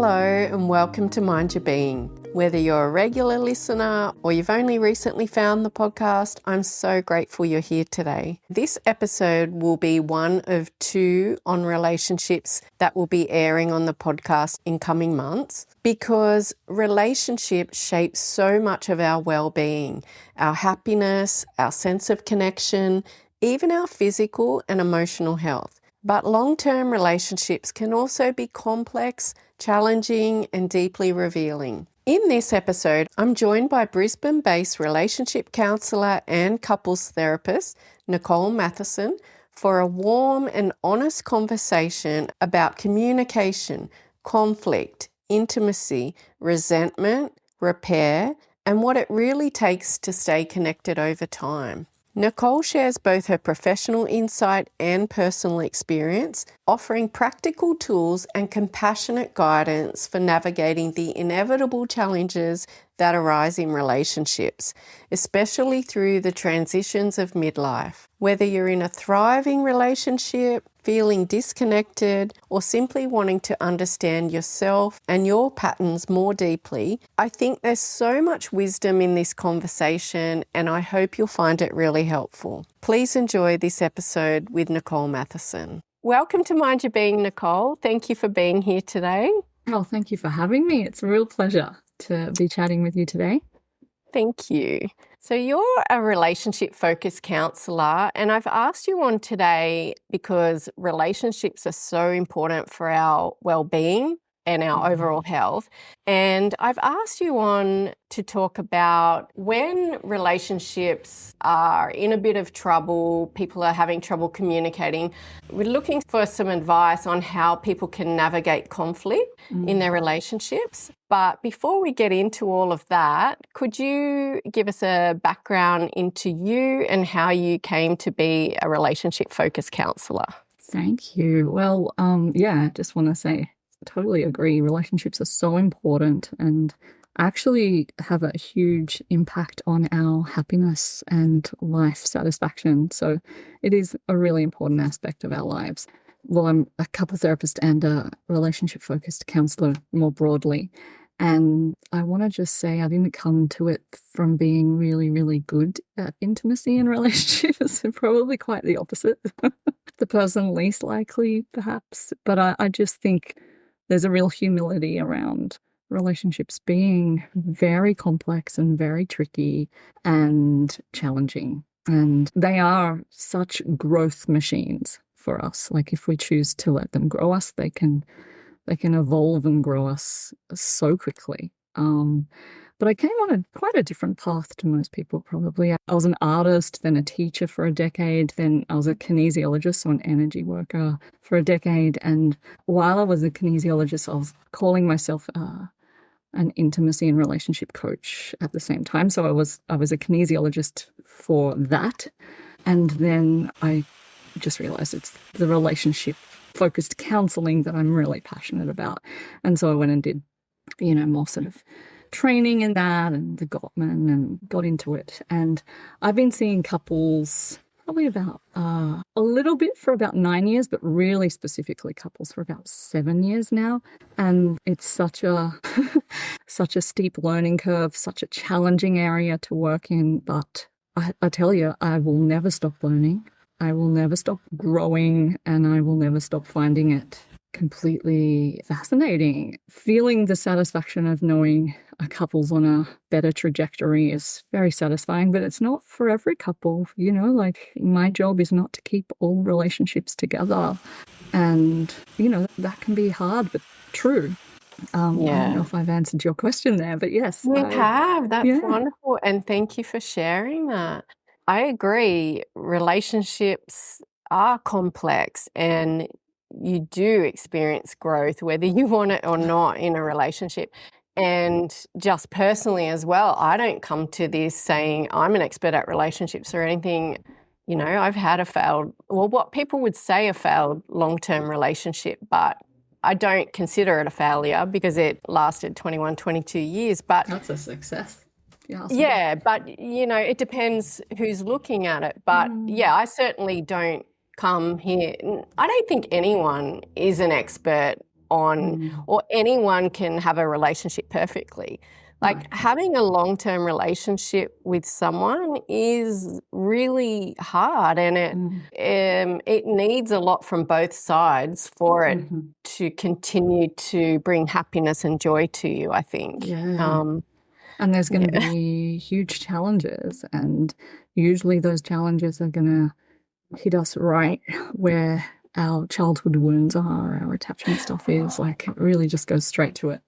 Hello and welcome to Mind Your Being. Whether you're a regular listener or you've only recently found the podcast, I'm so grateful you're here today. This episode will be one of two on relationships that will be airing on the podcast in coming months because relationships shape so much of our well-being, our happiness, our sense of connection, even our physical and emotional health. But long-term relationships can also be complex, challenging, and deeply revealing. In this episode, I'm joined by Brisbane-based relationship counsellor and couples therapist, Nicole Mathieson, for a warm and honest conversation about communication, conflict, intimacy, resentment, repair, and what it really takes to stay connected over time. Nicole shares both her professional insight and personal experience, offering practical tools and compassionate guidance for navigating the inevitable challenges that arise in relationships, especially through the transitions of midlife. Whether you're in a thriving relationship, feeling disconnected, or simply wanting to understand yourself and your patterns more deeply, I think there's so much wisdom in this conversation and I hope you'll find it really helpful. Please enjoy this episode with Nicole Mathieson. Welcome to Mind Your Being, Nicole. Thank you for being here today. Oh, thank you for having me. It's a real pleasure to be chatting with you today. Thank you. So you're a relationship-focused counsellor, and I've asked you on today because relationships are so important for our well-being and our overall health. And I've asked you on to talk about when relationships are in a bit of trouble, people are having trouble communicating. We're looking for some advice on how people can navigate conflict in their relationships. But before we get into all of that, could you give us a background into you and how you came to be a relationship-focused counsellor? Thank you. Well, I just want to say, totally agree. Relationships are so important and actually have a huge impact on our happiness and life satisfaction. So it is a really important aspect of our lives. Well, I'm a couple therapist and a relationship-focused counsellor more broadly. And I want to just say I didn't come to it from being really, really good at intimacy in relationships. Probably quite the opposite. The person least likely, perhaps. But I just think there's a real humility around relationships being very complex and very tricky and challenging. And they are such growth machines for us. Like if we choose to let them grow us, they can evolve and grow us so quickly. But I came on quite a different path to most people probably. I was an artist, then a teacher for a decade, then I was a kinesiologist, so an energy worker for a decade. And while I was a kinesiologist, I was calling myself an intimacy and relationship coach at the same time. So I was a kinesiologist for that. And then I just realized it's the relationship-focused counselling that I'm really passionate about. And so I went and did, more sort of training in that and the Gottman and got into it. And I've been seeing couples probably about a little bit for about 9 years, but really specifically couples for about 7 years now. And it's such a such a steep learning curve, such a challenging area to work in. But I tell you, I will never stop learning. I will never stop growing, and I will never stop finding it completely fascinating. Feeling the satisfaction of knowing a couple's on a better trajectory is very satisfying, but it's not for every couple. Like my job is not to keep all relationships together. And, that can be hard, but true. I don't know if I've answered your question there, but yes. You have. That's wonderful. And thank you for sharing that. I agree. Relationships are complex and you do experience growth, whether you want it or not, in a relationship. And just personally as well, I don't come to this saying I'm an expert at relationships or anything. I've had what people would say a failed long-term relationship, but I don't consider it a failure because it lasted 21, 22 years. But that's a success. Yeah, but, it depends who's looking at it. But, I certainly don't come here. I don't think anyone is an expert on, or anyone can have a relationship perfectly. Like having a long-term relationship with someone is really hard, and it needs a lot from both sides for it to continue to bring happiness and joy to you, I think. And there's going to be huge challenges, and usually those challenges are going to hit us right where our childhood wounds are, our attachment stuff is. Like, it really just goes straight to it.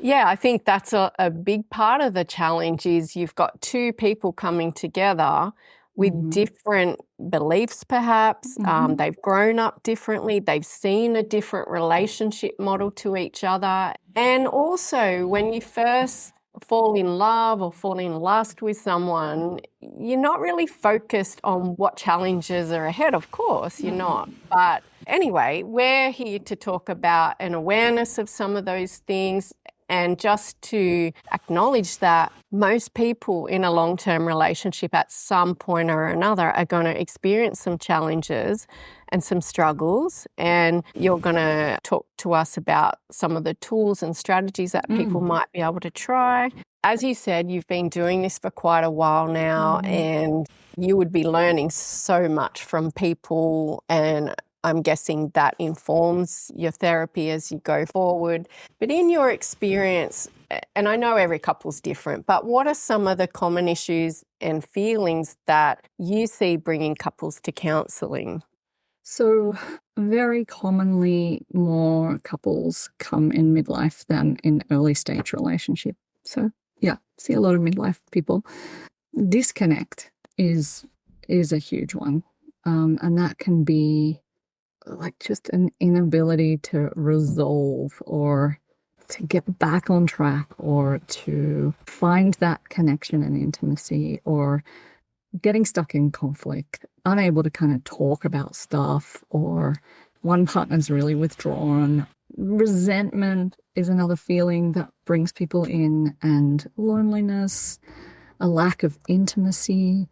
Yeah, I think that's a big part of the challenge is you've got two people coming together with different beliefs perhaps. They've grown up differently. They've seen a different relationship model to each other. And also when you first fall in love or fall in lust with someone, you're not really focused on what challenges are ahead. Of course, you're not. But anyway, we're here to talk about an awareness of some of those things, and just to acknowledge that most people in a long-term relationship at some point or another are going to experience some challenges and some struggles. And you're going to talk to us about some of the tools and strategies that people might be able to try. As you said, you've been doing this for quite a while now, and you would be learning so much from people, and I'm guessing that informs your therapy as you go forward. But in your experience, and I know every couple's different, but what are some of the common issues and feelings that you see bringing couples to counselling? So very commonly more couples come in midlife than in early stage relationship. So yeah, see a lot of midlife people. Disconnect is a huge one. And that can be like just an inability to resolve or to get back on track or to find that connection and intimacy, or getting stuck in conflict, unable to kind of talk about stuff, or one partner's really withdrawn. Resentment is another feeling that brings people in, and loneliness, a lack of intimacy.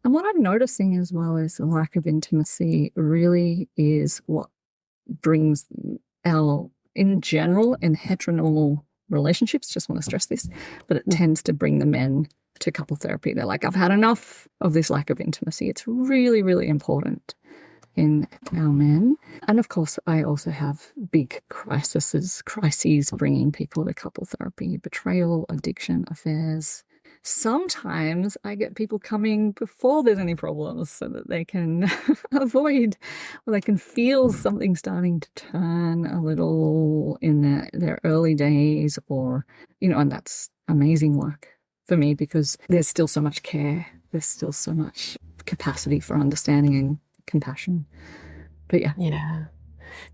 And what I'm noticing as well is the lack of intimacy really is what brings in general, in heteronormal relationships, just want to stress this, but it tends to bring the men to couple therapy. They're like, I've had enough of this lack of intimacy. It's really, really important in our men. And of course, I also have big crises bringing people to couple therapy: betrayal, addiction, affairs. Sometimes I get people coming before there's any problems so that they can avoid, or they can feel something starting to turn a little in their early days, or, and that's amazing work for me because there's still so much care. There's still so much capacity for understanding and compassion. But yeah. Yeah.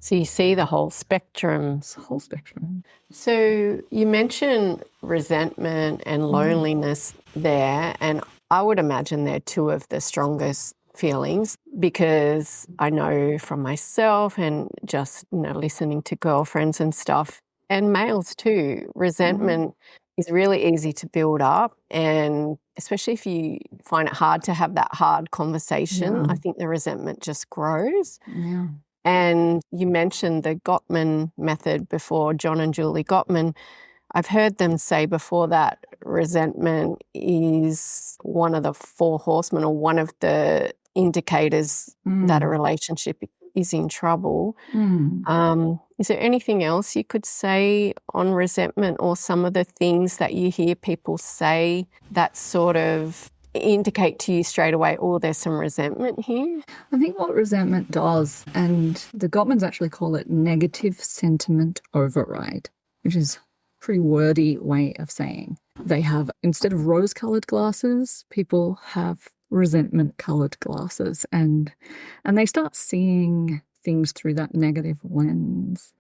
So you see the whole spectrum. It's the whole spectrum. So you mentioned resentment and loneliness there, and I would imagine they're two of the strongest feelings, because I know from myself and just listening to girlfriends and stuff, and males too, resentment is really easy to build up, and especially if you find it hard to have that hard conversation, I think the resentment just grows. Yeah. And you mentioned the Gottman method before, John and Julie Gottman. I've heard them say before that resentment is one of the four horsemen, or one of the indicators that a relationship is in trouble. Is there anything else you could say on resentment, or some of the things that you hear people say that sort of indicate to you straight away, oh, there's some resentment here? I think what resentment does, and the Gottmans actually call it negative sentiment override, which is a pretty wordy way of saying they have, instead of rose-coloured glasses, people have resentment-coloured glasses, and they start seeing things through that negative lens.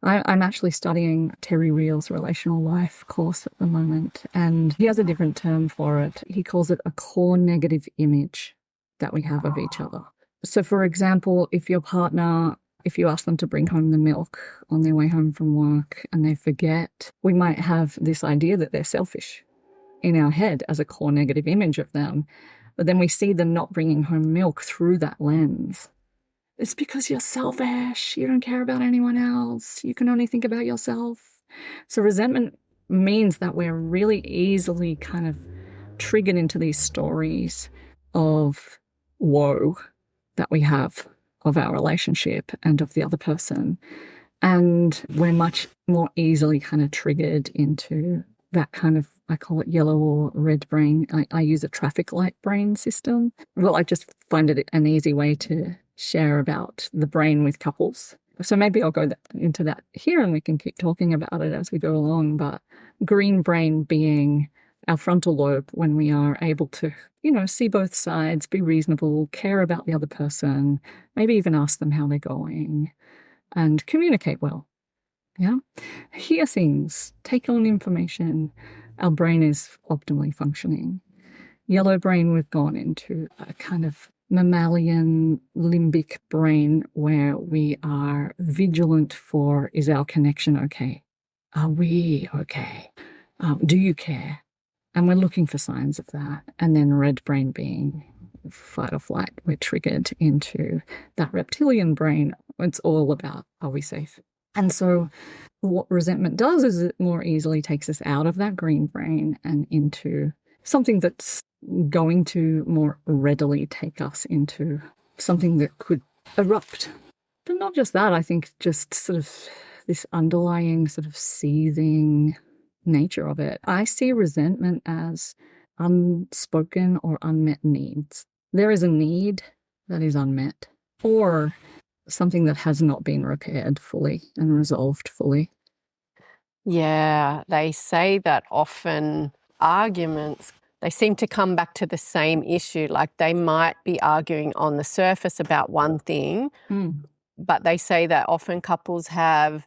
I'm actually studying Terry Reel's Relational Life course at the moment, and he has a different term for it. He calls it a core negative image that we have of each other. So, for example, if your partner, if you ask them to bring home the milk on their way home from work and they forget, we might have this idea that they're selfish in our head as a core negative image of them, but then we see them not bringing home milk through that lens. It's because you're selfish. You don't care about anyone else. You can only think about yourself. So resentment means that we're really easily kind of triggered into these stories of woe that we have of our relationship and of the other person. And we're much more easily kind of triggered into that kind of, I call it yellow or red brain. I use a traffic light brain system. Well, I just find it an easy way to share about the brain with couples. So maybe I'll go into that here and we can keep talking about it as we go along. But green brain being our frontal lobe, when we are able to, see both sides, be reasonable, care about the other person, maybe even ask them how they're going, and communicate well. Yeah. Hear things, take on information. Our brain is optimally functioning. Yellow brain, we've gone into a kind of mammalian limbic brain where we are vigilant for, is our connection okay? Are we okay? Do you care? And we're looking for signs of that. And then red brain being fight or flight, we're triggered into that reptilian brain. It's all about, are we safe? And so what resentment does is it more easily takes us out of that green brain and into something that's going to more readily take us into something that could erupt. But not just that, I think just sort of this underlying sort of seething nature of it. I see resentment as unspoken or unmet needs. There is a need that is unmet, or something that has not been repaired fully and resolved fully. Yeah, they say that often arguments, they seem to come back to the same issue. Like they might be arguing on the surface about one thing, but they say that often couples have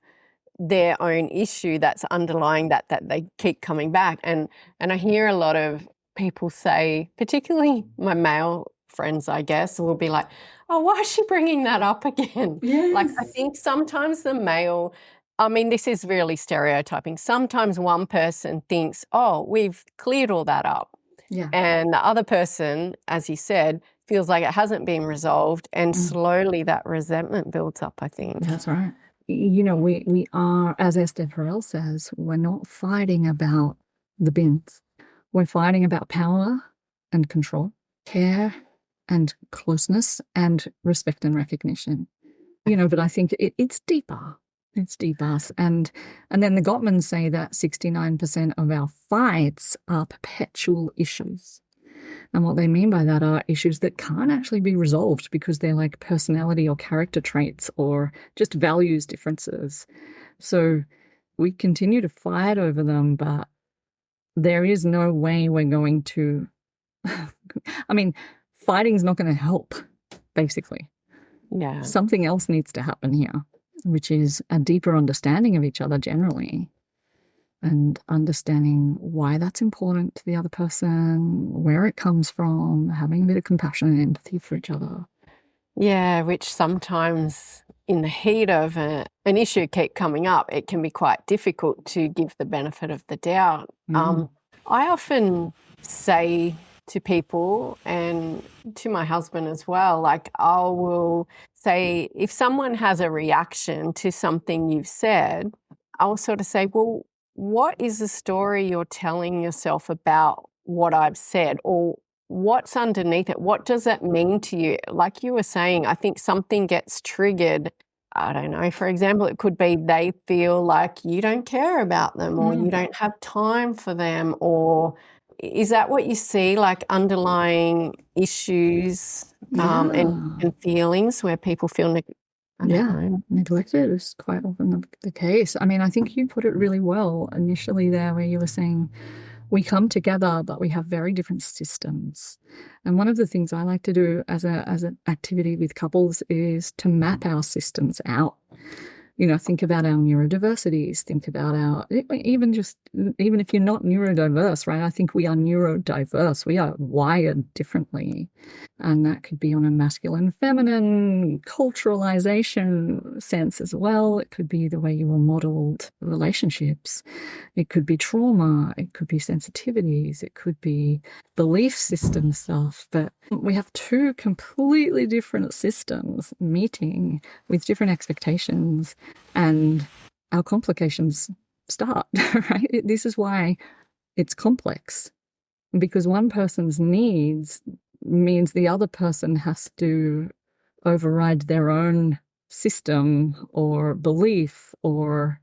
their own issue that's underlying that they keep coming back. And I hear a lot of people say, particularly my male friends, I guess, will be like, oh, why is she bringing that up again? Yes. Like I think sometimes the male, I mean, this is really stereotyping. Sometimes one person thinks, oh, we've cleared all that up. Yeah. And the other person, as you said, feels like it hasn't been resolved, and slowly that resentment builds up, I think. That's right. We are, as Esther Perel says, we're not fighting about the bins. We're fighting about power and control, care and closeness and respect and recognition. But I think it's deeper. It's deeper. And then the Gottmans say that 69% of our fights are perpetual issues. And what they mean by that are issues that can't actually be resolved because they're like personality or character traits or just values differences. So we continue to fight over them, but there is no way we're going to, I mean, fighting's not going to help, basically. Yeah. Something else needs to happen here, which is a deeper understanding of each other generally. And understanding why that's important to the other person, where it comes from, having a bit of compassion and empathy for each other. Yeah, which sometimes in the heat of an issue keep coming up, it can be quite difficult to give the benefit of the doubt. I often say to people and to my husband as well, like I will say, if someone has a reaction to something you've said, I'll sort of say, well, what is the story you're telling yourself about what I've said, or what's underneath it? What does it mean to you? Like you were saying, I think something gets triggered. I don't know, for example, it could be they feel like you don't care about them or you don't have time for them, or is that what you see, like underlying issues and feelings where people feel neglected is quite often the case. I mean, I think you put it really well initially there where you were saying we come together, but we have very different systems. And one of the things I like to do as an activity with couples is to map our systems out. think about our neurodiversities, think about even if you're not neurodiverse, right? I think we are neurodiverse. We are wired differently. And that could be on a masculine, feminine, culturalization sense as well. It could be the way you were modeled relationships. It could be trauma. It could be sensitivities. It could be belief system stuff. But we have two completely different systems meeting with different expectations, and our complications start, right? This is why it's complex, because one person's needs means the other person has to override their own system or belief, or,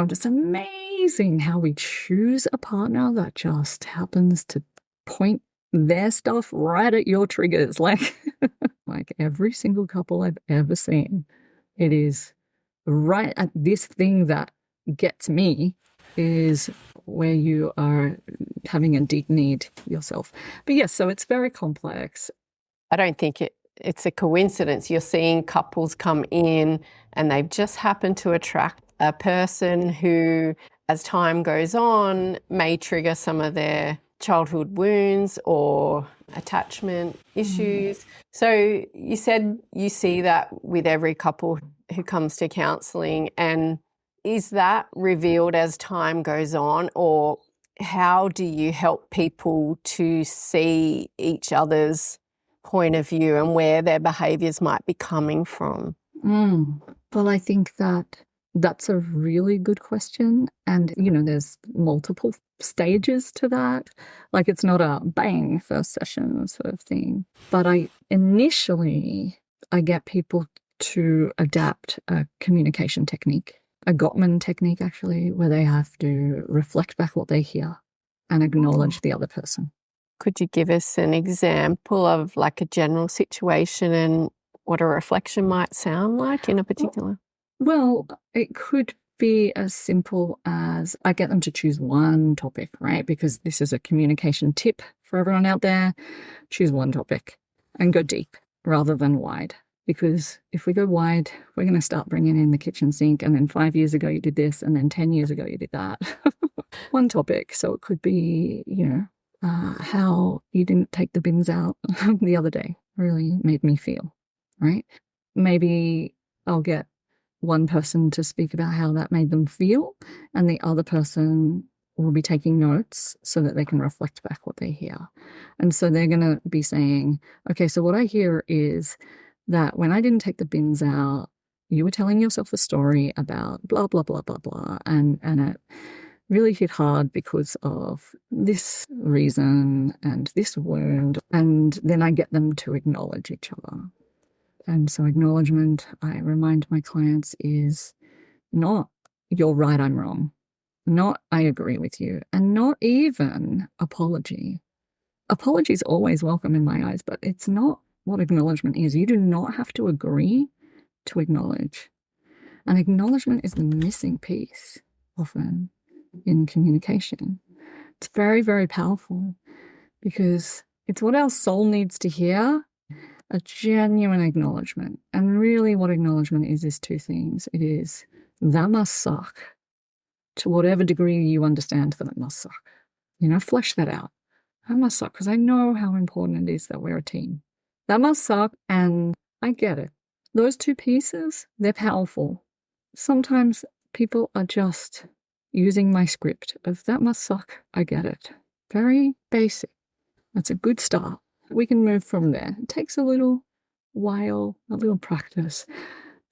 just amazing how we choose a partner that just happens to point their stuff right at your triggers. Like every single couple I've ever seen, it is right at this thing that gets me is where you are having a deep need yourself. But yes, so it's very complex. I don't think it's a coincidence. You're seeing couples come in and they've just happened to attract a person who, as time goes on, may trigger some of their childhood wounds or attachment issues. So you said you see that with every couple who comes to counselling, and is that revealed as time goes on, or how do you help people to see each other's point of view and where their behaviours might be coming from? Well, I think that's a really good question. And, there's multiple stages to that. Like, it's not a bang first session sort of thing. But initially I get people to adapt a communication technique, a Gottman technique, actually, where they have to reflect back what they hear and acknowledge the other person. Could you give us an example of like a general situation and what a reflection might sound like in a particular? Well, it could be as simple as I get them to choose one topic, right? Because this is a communication tip for everyone out there. Choose one topic and go deep rather than wide. Because if we go wide, we're going to start bringing in the kitchen sink, and then 5 years ago you did this, and then 10 years ago you did that. One topic. So it could be, how you didn't take the bins out the other day really made me feel, right? Maybe I'll get one person to speak about how that made them feel, and the other person will be taking notes so that they can reflect back what they hear. And so they're going to be saying, okay, so what I hear is that when I didn't take the bins out, you were telling yourself a story about blah, blah, blah, blah, blah. And it really hit hard because of this reason and this wound. And then I get them to acknowledge each other. And so acknowledgement, I remind my clients, is not you're right, I'm wrong, not I agree with you, and not even apology. Apology is always welcome in my eyes, but it's not what acknowledgement is. You do not have to agree to acknowledge. And acknowledgement is the missing piece often in communication. It's very, very powerful because it's what our soul needs to hear, a genuine acknowledgement. And really what acknowledgement is two things. It is, that must suck, to whatever degree you understand that it must suck. Flesh that out. That must suck because I know how important it is that we're a team. That must suck, and I get it. Those two pieces, they're powerful. Sometimes people are just using my script of that must suck, I get it. Very basic. That's a good start. We can move from there. It takes a little while, a little practice.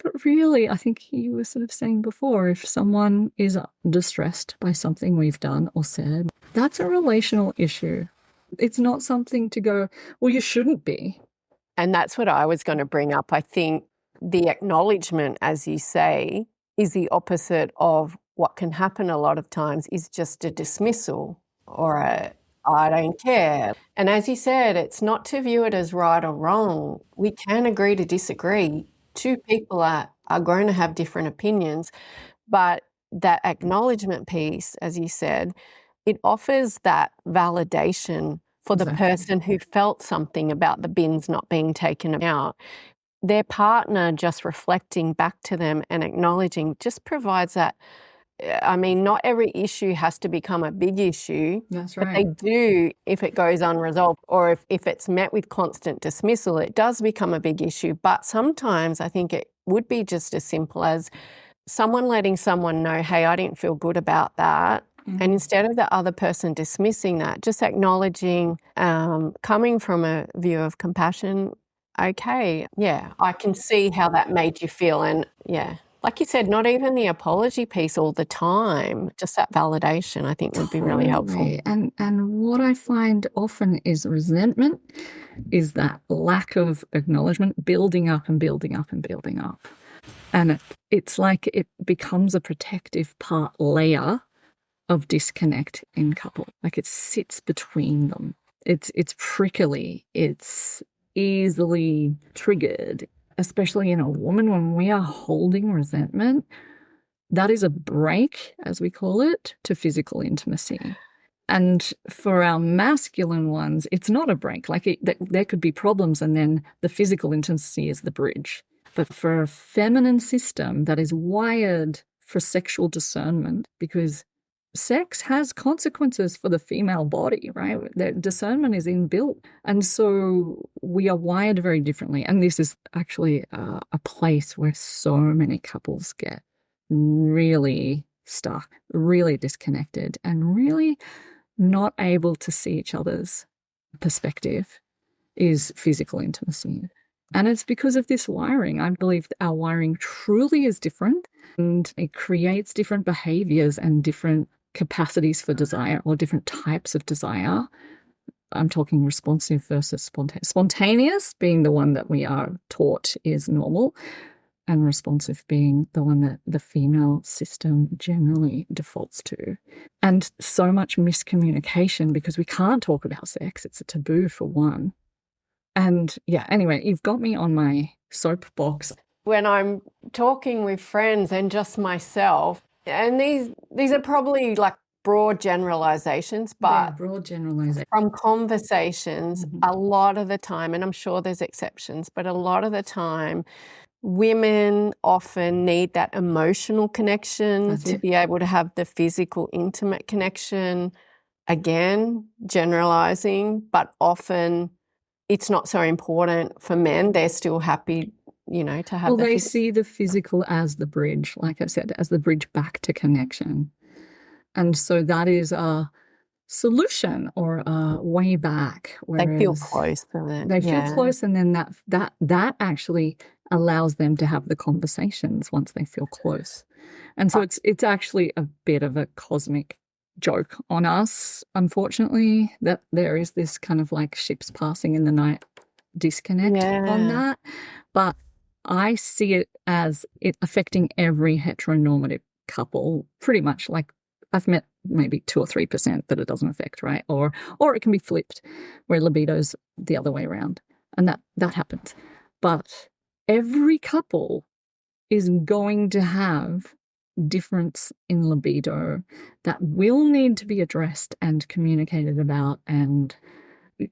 But really, I think you were sort of saying before, if someone is distressed by something we've done or said, that's a relational issue. It's not something to go, well, you shouldn't be. And that's what I was going to bring up. I think the acknowledgement, as you say, is the opposite of what can happen a lot of times is just a dismissal or a I don't care. And as you said, it's not to view it as right or wrong. We can agree to disagree. Two people are going to have different opinions, but that acknowledgement piece, as you said, it offers that validation for the person who felt something about the bins not being taken out. their partner just reflecting back to them and acknowledging just provides that. I mean, not every issue has to become a big issue. That's But they right. do if it goes unresolved, or if it's met with constant dismissal, it does become a big issue. But sometimes I think it would be just as simple as someone letting someone know, hey, I didn't feel good about that. And instead of the other person dismissing that, just acknowledging, coming from a view of compassion, okay, yeah, I can see how that made you feel. And yeah, like you said, not even the apology piece all the time, just that validation, I think would be really helpful. Totally. And what I find often is resentment is that lack of acknowledgement building up and building up and building up. And it's like it becomes a protective layer of disconnect in couple. Like it sits between them. It's prickly. It's easily triggered, especially in a woman when we are holding resentment. That is a break, as we call it, to physical intimacy. And for our masculine ones, it's not a break. Like there could be problems and then the physical intimacy is the bridge. But for a feminine system that is wired for sexual discernment, because sex has consequences for the female body, right? The discernment is inbuilt. And so we are wired very differently. And this is actually a place where so many couples get really stuck, really disconnected, and really not able to see each other's perspective is physical intimacy. And it's because of this wiring. I believe that our wiring truly is different and it creates different behaviors and different capacities for desire or different types of desire. I'm talking responsive versus spontaneous. Spontaneous being the one that we are taught is normal, and responsive being the one that the female system generally defaults to. And so much miscommunication because we can't talk about sex. It's a taboo for one. And yeah, anyway, you've got me on my soapbox. When I'm talking with friends and just myself, and these are probably like broad generalizations, but broad generalizations. From conversations, a lot of the time, and I'm sure there's exceptions, but a lot of the time, women often need that emotional connection to be able to have the physical, intimate connection. Again, generalizing, but often it's not so important for men. They're still happy, to have they see the physical as the bridge, like I said, as the bridge back to connection. And so that is a solution or a way back. They feel close to it. They feel close, and then that actually allows them to have the conversations once they feel close. And so it's actually a bit of a cosmic joke on us, unfortunately, that there is this kind of like ships passing in the night disconnect on that. But I see it as it affecting every heteronormative couple pretty much. Like I've met maybe 2 or 3% that it doesn't affect, right? Or it can be flipped where libido's the other way around, and that happens. But every couple is going to have difference in libido that will need to be addressed and communicated about, and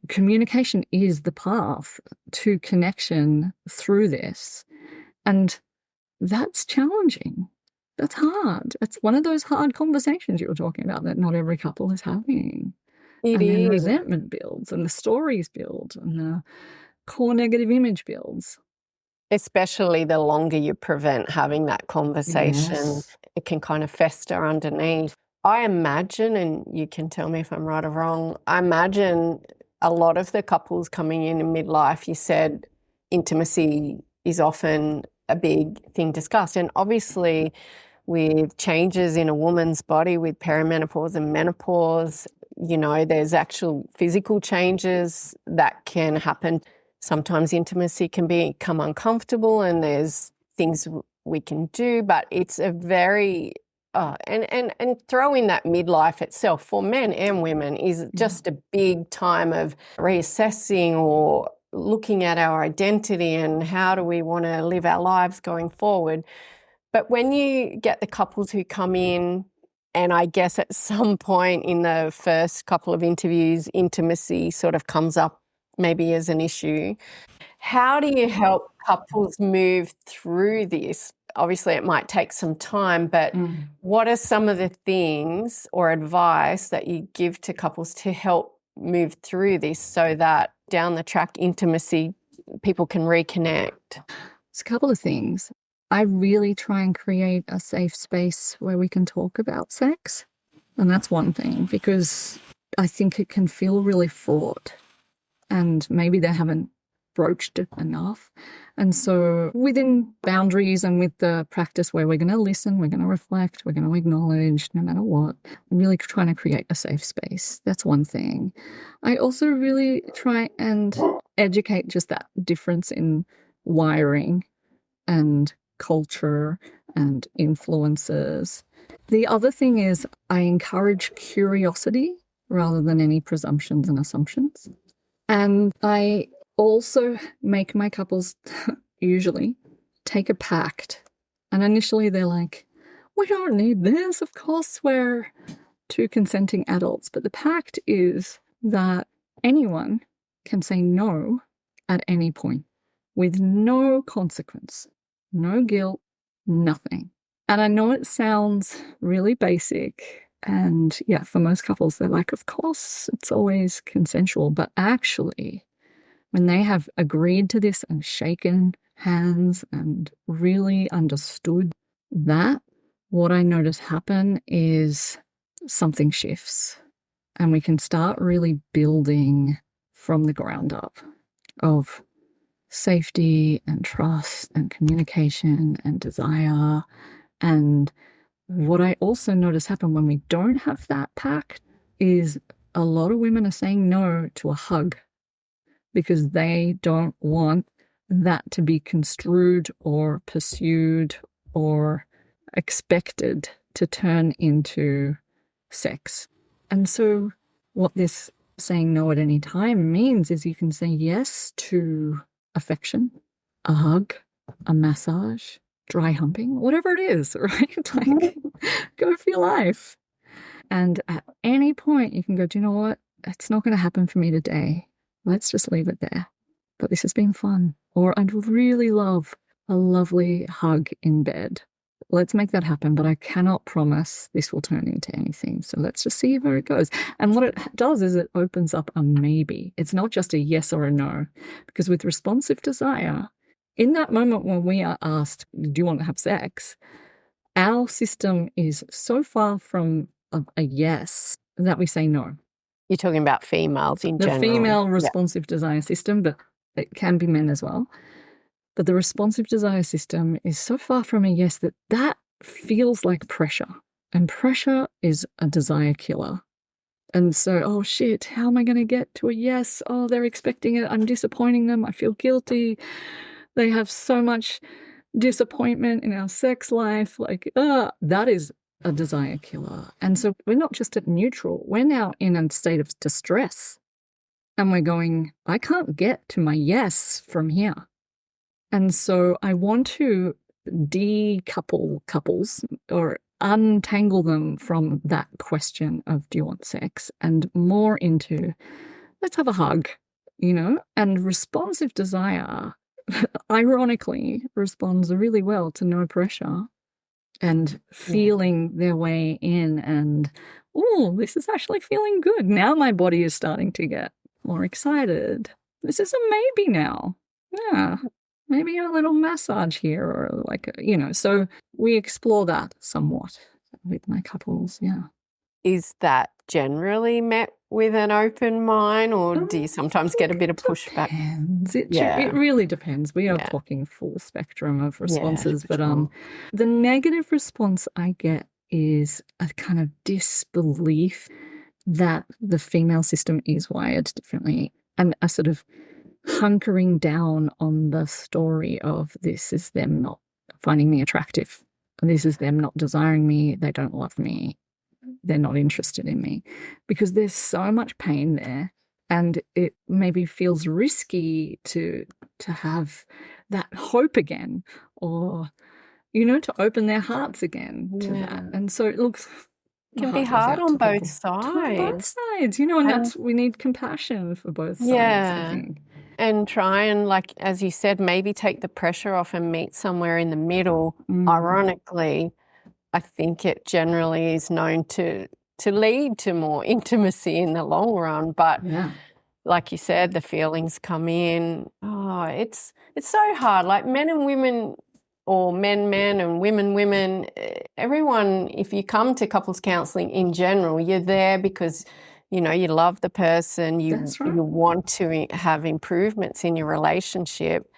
communication is the path to connection through this. And that's challenging. That's hard. It's one of those hard conversations you were talking about that not every couple is having. It and is. then resentment builds and the stories build and the core negative image builds. Especially the longer you prevent having that conversation, it can kind of fester underneath. I imagine, and you can tell me if I'm right or wrong, I imagine a lot of the couples coming in midlife, you said intimacy is often a big thing discussed. And obviously with changes in a woman's body with perimenopause and menopause, there's actual physical changes that can happen. Sometimes intimacy can become uncomfortable and there's things we can do, but it's a very, and throw in that midlife itself for men and women is just a big time of reassessing or looking at our identity and how do we want to live our lives going forward. But when you get the couples who come in, and I guess at some point in the first couple of interviews, intimacy sort of comes up maybe as an issue, How do you help couples move through this? Obviously, it might take some time, but what are some of the things or advice that you give to couples to help move through this so that down the track intimacy, people can reconnect? It's a couple of things. I really try and create a safe space where we can talk about sex. And that's one thing, because I think it can feel really fraught and maybe they haven't broached it enough. And so within boundaries and with the practice where we're going to listen, we're going to reflect, we're going to acknowledge no matter what, I'm really trying to create a safe space. That's one thing. I also really try and educate just that difference in wiring and culture and influences. The other thing is I encourage curiosity rather than any presumptions and assumptions. And I also make my couples usually take a pact. And initially they're like, we don't need this. Of course, we're two consenting adults. But the pact is that anyone can say no at any point with no consequence, no guilt, nothing. And I know it sounds really basic. And yeah, for most couples, they're like, of course, it's always consensual. But actually, when they have agreed to this and shaken hands and really understood that, what I notice happen is something shifts and we can start really building from the ground up of safety and trust and communication and desire. And what I also notice happen when we don't have that pact is a lot of women are saying no to a hug because they don't want that to be construed or pursued or expected to turn into sex. And so what this saying no at any time means is you can say yes to affection, a hug, a massage, dry humping, whatever it is, right? Like, go for your life. And at any point you can go, do you know what? It's not going to happen for me today. Let's just leave it there. But this has been fun. Or I'd really love a lovely hug in bed. Let's make that happen, but I cannot promise this will turn into anything. So let's just see where it goes. And what it does is it opens up a maybe. It's not just a yes or a no. Because with responsive desire, in that moment when we are asked, do you want to have sex? Our system is so far from a yes that we say no. You're talking about females in general. The female responsive desire system, but it can be men as well. But the responsive desire system is so far from a yes that feels like pressure. And pressure is a desire killer. And so, oh shit, how am I going to get to a yes? Oh, they're expecting it. I'm disappointing them. I feel guilty. They have so much disappointment in our sex life. Like, that is a desire killer. And so we're not just at neutral. We're now in a state of distress. And we're going, I can't get to my yes from here. And so I want to decouple couples or untangle them from that question of do you want sex and more into let's have a hug, and responsive desire ironically responds really well to no pressure and feeling their way in and, oh, this is actually feeling good. Now my body is starting to get more excited. This is a maybe now. Yeah. Maybe a little massage here or so we explore that somewhat with my couples, yeah. Is that generally met with an open mind or do you sometimes get a bit of pushback? It really depends. We are talking full spectrum of responses, but the negative response I get is a kind of disbelief that the female system is wired differently and a sort of hunkering down on the story of this is them not finding me attractive. This is them not desiring me. They don't love me. They're not interested in me. Because there's so much pain there and it maybe feels risky to have that hope again or, to open their hearts again to that. And so it looks... It can be hard on both sides. On both sides, and that's we need compassion for both sides, I think. and try and, like, as you said, maybe take the pressure off and meet somewhere in the middle. Ironically, I think it generally is known to lead to more intimacy in the long run. But like you said, the feelings come in. Oh, it's so hard. Like men and women, or men and women, everyone, if you come to couples counselling in general, you're there because, you know, you love the person, you want to have improvements in your relationship.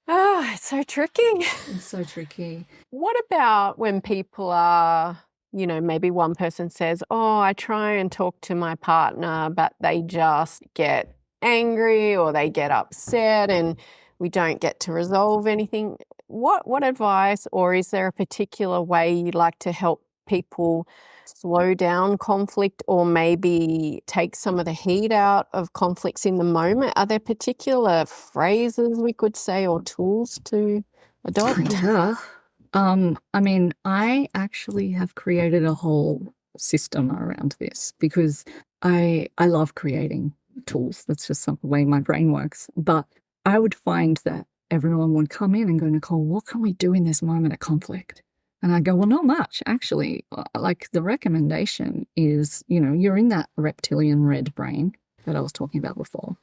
Oh, it's so tricky. It's so tricky. What about when people are, you know, maybe one person says, oh, I try and talk to my partner, but they just get angry or they get upset and we don't get to resolve anything. What advice, or is there a particular way you'd like to help people slow down conflict or maybe take some of the heat out of conflicts in the moment? Are there particular phrases we could say or tools to adopt? Yeah. I mean, I actually have created a whole system around this because I love creating tools. That's just the way my brain works. But I would find that everyone would come in and go, Nicole, what can we do in this moment of conflict? And I go, well, not much, actually. Like the recommendation is, you know, you're in that reptilian red brain that I was talking about before.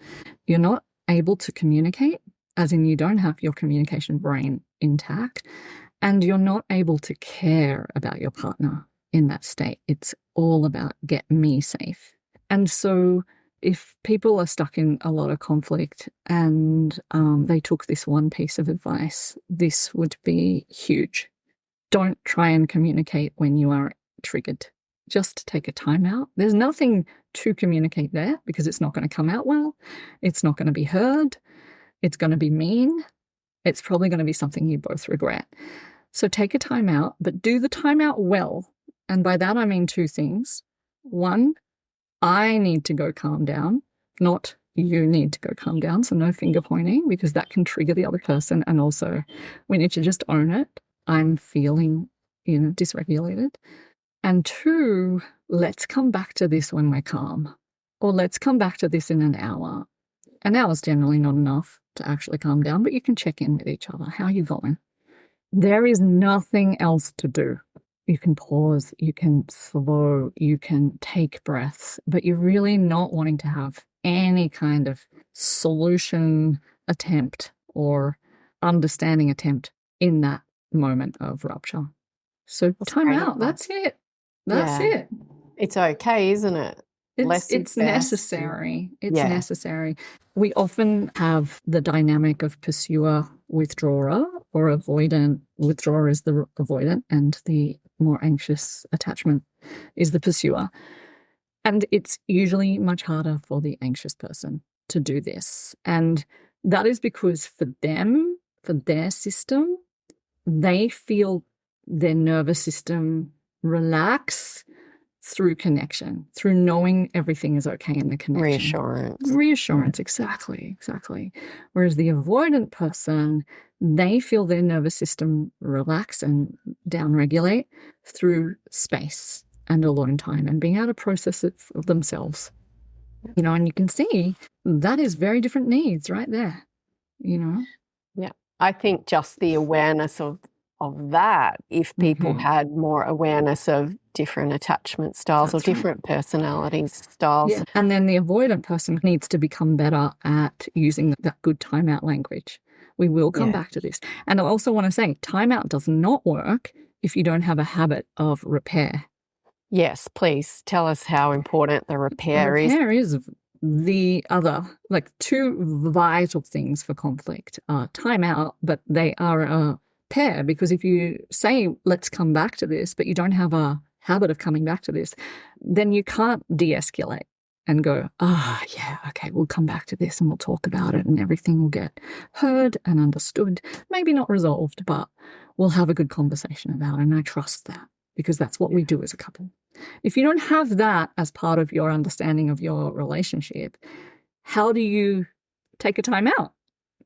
You're not able to communicate, as in you don't have your communication brain intact, and you're not able to care about your partner in that state. It's all about get me safe. And so if people are stuck in a lot of conflict and they took this one piece of advice, this would be huge. Don't try and communicate when you are triggered. Just take a time out. There's nothing to communicate there because it's not going to come out well. It's not going to be heard. It's going to be mean. It's probably going to be something you both regret. So take a time out, but do the time out well. And by that, I mean two things. One, I need to go calm down, not you need to go calm down. So no finger pointing because that can trigger the other person. And also we need to just own it. I'm feeling, you know, dysregulated. And two, let's come back to this when we're calm, or let's come back to this in an hour. An hour is generally not enough to actually calm down, but you can check in with each other. How are you going? There is nothing else to do. You can pause, you can slow, you can take breaths, but you're really not wanting to have any kind of solution attempt or understanding attempt in that moment of rupture. So time out. That's it. That's it. It's okay, isn't it? It's necessary. It's necessary. We often have the dynamic of pursuer, withdrawer, or avoidant. Withdrawer is the avoidant, and the more anxious attachment is the pursuer. And it's usually much harder for the anxious person to do this. And that is because for them, for their system, they feel their nervous system relax through connection, through knowing everything is okay in the connection. Reassurance, exactly. Whereas the avoidant person, they feel their nervous system relax and downregulate through space and alone time and being able to process it for themselves. You know, and you can see that is very different needs right there, you know. Yeah, I think just the awareness of that, if people had more awareness of different attachment styles or different personality styles. Yeah. And then the avoidant person needs to become better at using that good timeout language. We will come back to this. And I also want to say timeout does not work if you don't have a habit of repair. Yes, please tell us how important the repair is. Repair is the other, like two vital things for conflict. Timeout, but they are a pair, because if you say, let's come back to this, but you don't have a habit of coming back to this, then you can't de-escalate and go, okay, we'll come back to this and we'll talk about it and everything will get heard and understood. Maybe not resolved, but we'll have a good conversation about it. And I trust that because that's what we do as a couple. If you don't have that as part of your understanding of your relationship, how do you take a time out?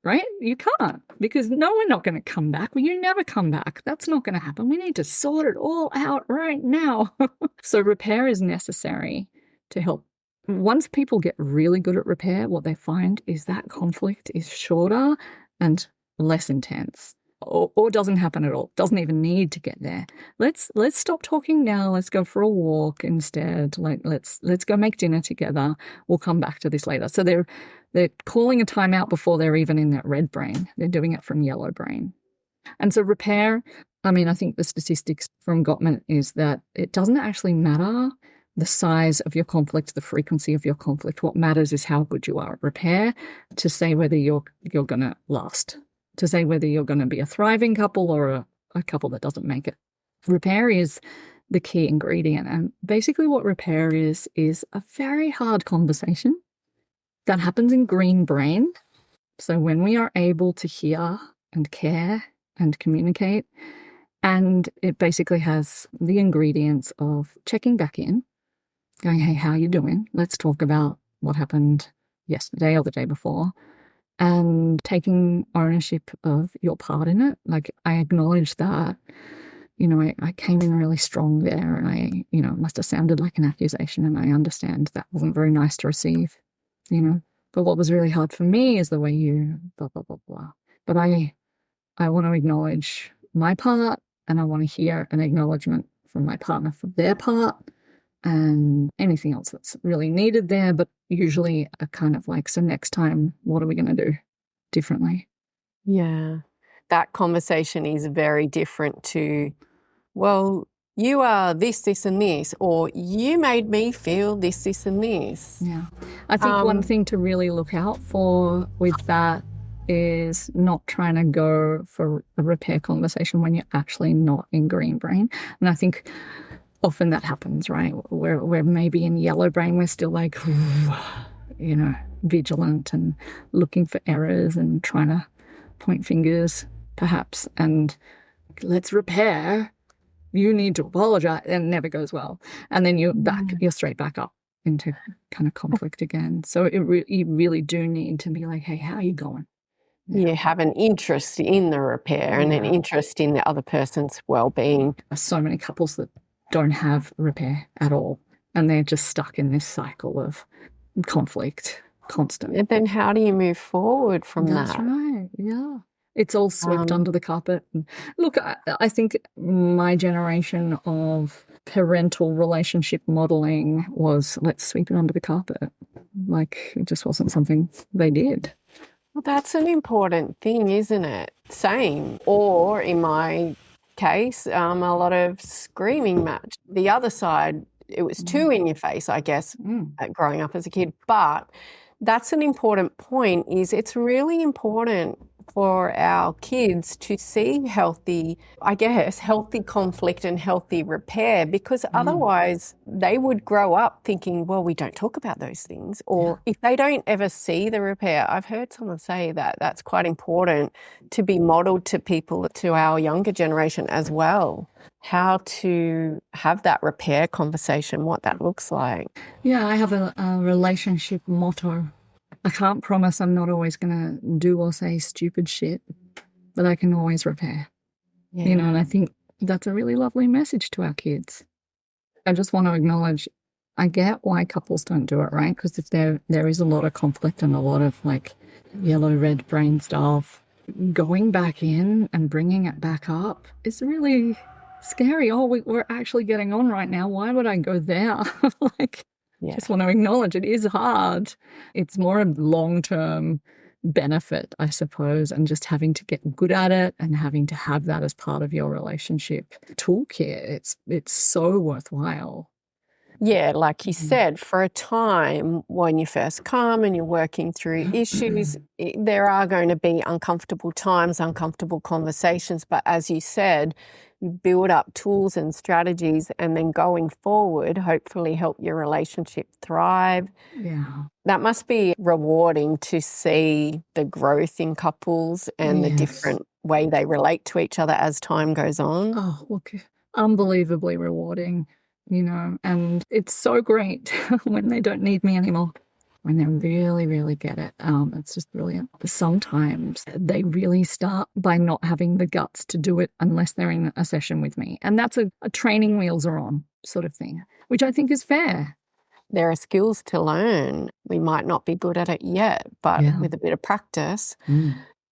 Right? You can't, because no, we're not going to come back. Well, you never come back. That's not going to happen. We need to sort it all out right now. So repair is necessary to help Once people get really good at repair, what they find is that conflict is shorter and less intense, or doesn't happen at all. Doesn't even need to get there. Let's stop talking now. Let's go for a walk instead. Like let's go make dinner together. We'll come back to this later. So they're calling a timeout before they're even in that red brain. They're doing it from yellow brain. And so repair, I mean, I think the statistics from Gottman is that it doesn't actually matter the size of your conflict, the frequency of your conflict. What matters is how good you are at repair to say whether you're going to last, to say whether you're going to be a thriving couple or a couple that doesn't make it. Repair is the key ingredient. And basically what repair is a very hard conversation that happens in green brain. So when we are able to hear and care and communicate, and it basically has the ingredients of checking back in, going, hey, how are you doing? Let's talk about what happened yesterday or the day before, and taking ownership of your part in it. Like, I acknowledge that, I came in really strong there, and I, must have sounded like an accusation, and I understand that wasn't very nice to receive, But what was really hard for me is the way you blah, blah, blah, blah. But I want to acknowledge my part, and I want to hear an acknowledgement from my partner for their part, and anything else that's really needed there, but usually a kind of like, so next time, what are we going to do differently? Yeah. That conversation is very different to, well, you are this, this, and this, or you made me feel this, this, and this. Yeah. I think one thing to really look out for with that is not trying to go for a repair conversation when you're actually not in green brain. And I think often that happens, right? We're maybe in yellow brain, we're still like, vigilant and looking for errors and trying to point fingers, perhaps, and let's repair. You need to apologize, and it never goes well. And then you're straight back up into kind of conflict again. So you really do need to be like, hey, how are you going? You have an interest in the repair and an interest in the other person's well-being. There's so many couples that don't have repair at all, and they're just stuck in this cycle of conflict, constant. And then how do you move forward from that? That's right, yeah. It's all swept under the carpet. Look, I think my generation of parental relationship modeling was, let's sweep it under the carpet. Like, it just wasn't something they did. Well, that's an important thing, isn't it? Same. Or in my case, a lot of screaming match. The other side, it was too in your face, I guess, growing up as a kid. But that's an important point, is it's really important for our kids to see healthy conflict and healthy repair, because otherwise they would grow up thinking, well, we don't talk about those things. Or if they don't ever see the repair, I've heard someone say that that's quite important to be modeled to people, to our younger generation as well, how to have that repair conversation, what that looks like. Yeah, I have a relationship motto. I can't promise I'm not always going to do or say stupid shit, but I can always repair. Yeah. And I think that's a really lovely message to our kids. I just want to acknowledge, I get why couples don't do it, right? Because if there is a lot of conflict and a lot of like yellow-red brain stuff, going back in and bringing it back up is really scary. Oh, we're actually getting on right now. Why would I go there? Just want to acknowledge it is hard. It's more a long-term benefit, I suppose, and just having to get good at it and having to have that as part of your relationship toolkit. It's so worthwhile. Yeah, like you said, for a time when you first come and you're working through issues, there are going to be uncomfortable times, uncomfortable conversations. But as you said, build up tools and strategies, and then going forward, hopefully help your relationship thrive. Yeah. That must be rewarding to see the growth in couples and the different way they relate to each other as time goes on. Oh, look, unbelievably rewarding, and it's so great when they don't need me anymore. When they really, really get it. It's just brilliant. But sometimes they really start by not having the guts to do it unless they're in a session with me. And that's a training wheels are on sort of thing, which I think is fair. there are skills to learn. We might not be good at it yet, but with a bit of practice.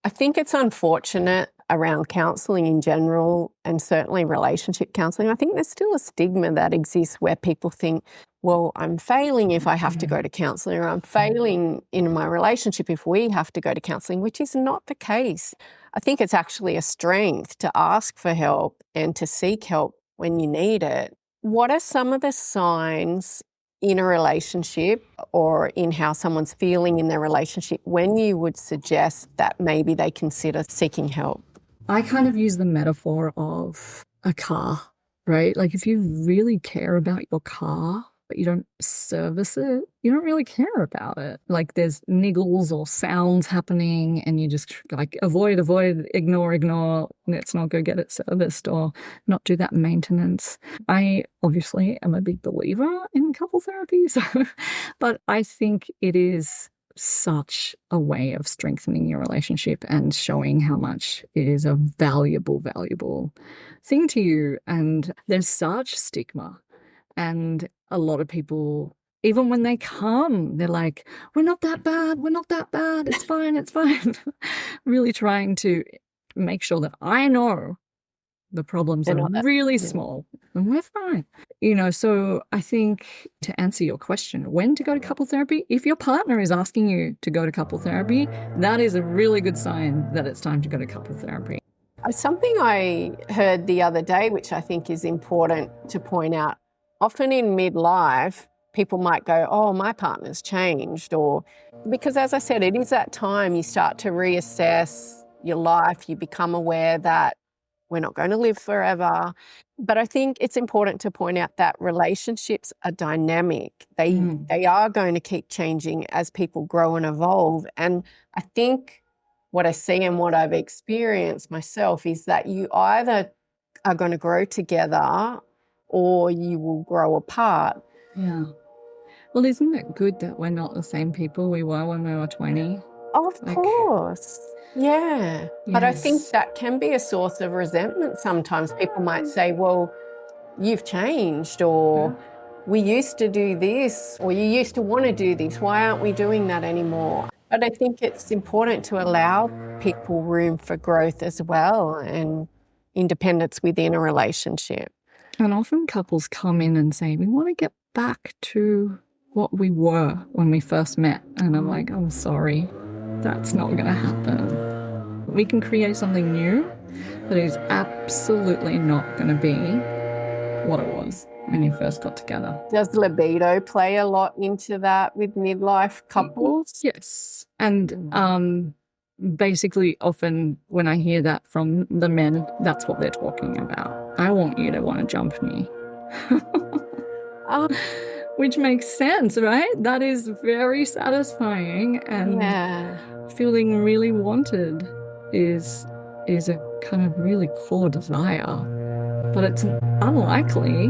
I think it's unfortunate around counselling in general, and certainly relationship counselling. I think there's still a stigma that exists where people think, well, I'm failing if I have to go to counselling, or I'm failing in my relationship if we have to go to counselling, which is not the case. I think it's actually a strength to ask for help and to seek help when you need it. What are some of the signs in a relationship or in how someone's feeling in their relationship when you would suggest that maybe they consider seeking help? I kind of use the metaphor of a car, right? Like if you really care about your car, but you don't service it, you don't really care about it. Like there's niggles or sounds happening and you just like avoid, ignore, let's not go get it serviced or not do that maintenance. I obviously am a big believer in couple therapy, but I think it is such a way of strengthening your relationship and showing how much it is a valuable thing to you. And there's such stigma. And a lot of people, even when they come, they're like, we're not that bad. It's fine. Really trying to make sure that I know the problems are really small and we're fine. So I think to answer your question, when to go to couple therapy, if your partner is asking you to go to couple therapy, that is a really good sign that it's time to go to couple therapy. Something I heard the other day, which I think is important to point out, often in midlife, people might go, oh, my partner's changed, or because as I said, it is that time you start to reassess your life, you become aware that we're not going to live forever. But I think it's important to point out that relationships are dynamic. They are going to keep changing as people grow and evolve. And I think what I see and what I've experienced myself is that you either are going to grow together or you will grow apart. Yeah. Well, isn't it good that we're not the same people we were when we were 20? Of course. Yeah. Yes. But I think that can be a source of resentment sometimes. People might say, well, you've changed, or we used to do this, or you used to want to do this. Why aren't we doing that anymore? But I think it's important to allow people room for growth as well and independence within a relationship. And often couples come in and say, we want to get back to what we were when we first met. And I'm like, I'm sorry, that's not going to happen. We can create something new, but it is absolutely not going to be what it was when you first got together. Does libido play a lot into that with midlife couples? Yes. And basically often when I hear that from the men, that's what they're talking about. I want you to want to jump me. Which makes sense, right? That is very satisfying, and feeling really wanted is a kind of really core desire. But it's unlikely.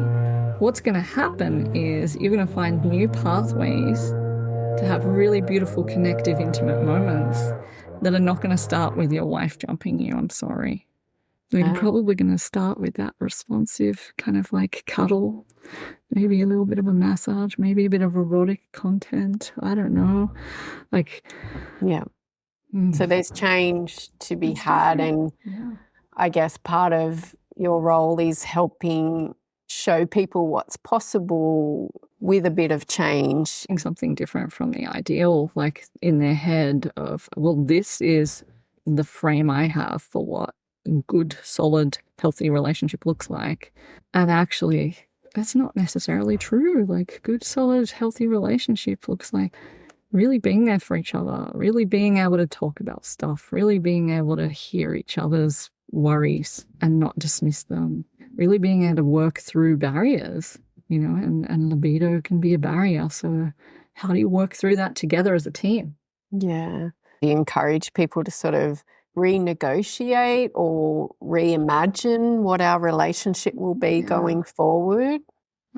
What's going to happen is you're going to find new pathways to have really beautiful, connective, intimate moments that are not going to start with your wife jumping you. I'm sorry. They're probably going to start with that responsive kind of like cuddle, maybe a little bit of a massage, maybe a bit of erotic content. I don't know. So there's change to be had, and I guess part of your role is helping show people what's possible with a bit of change. Something different from the ideal, like in their head of, well, this is the frame I have for what a good, solid, healthy relationship looks like. And actually, that's not necessarily true. Like good, solid, healthy relationship looks like really being there for each other, really being able to talk about stuff, really being able to hear each other's worries and not dismiss them, really being able to work through barriers, and libido can be a barrier. So how do you work through that together as a team? Yeah. You encourage people to sort of renegotiate or reimagine what our relationship will be going forward.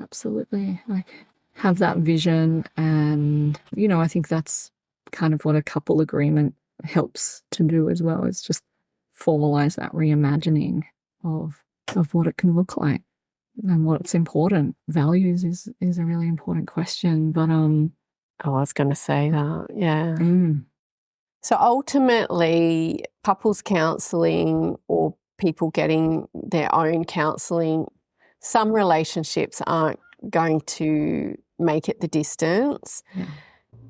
Absolutely. Like have that vision, and I think that's kind of what a couple agreement helps to do as well, is just formalize that reimagining of what it can look like. and what's important. Values is a really important question. But I was going to say that, yeah. So ultimately, couples counselling or people getting their own counselling, some relationships aren't going to make it the distance. Yeah.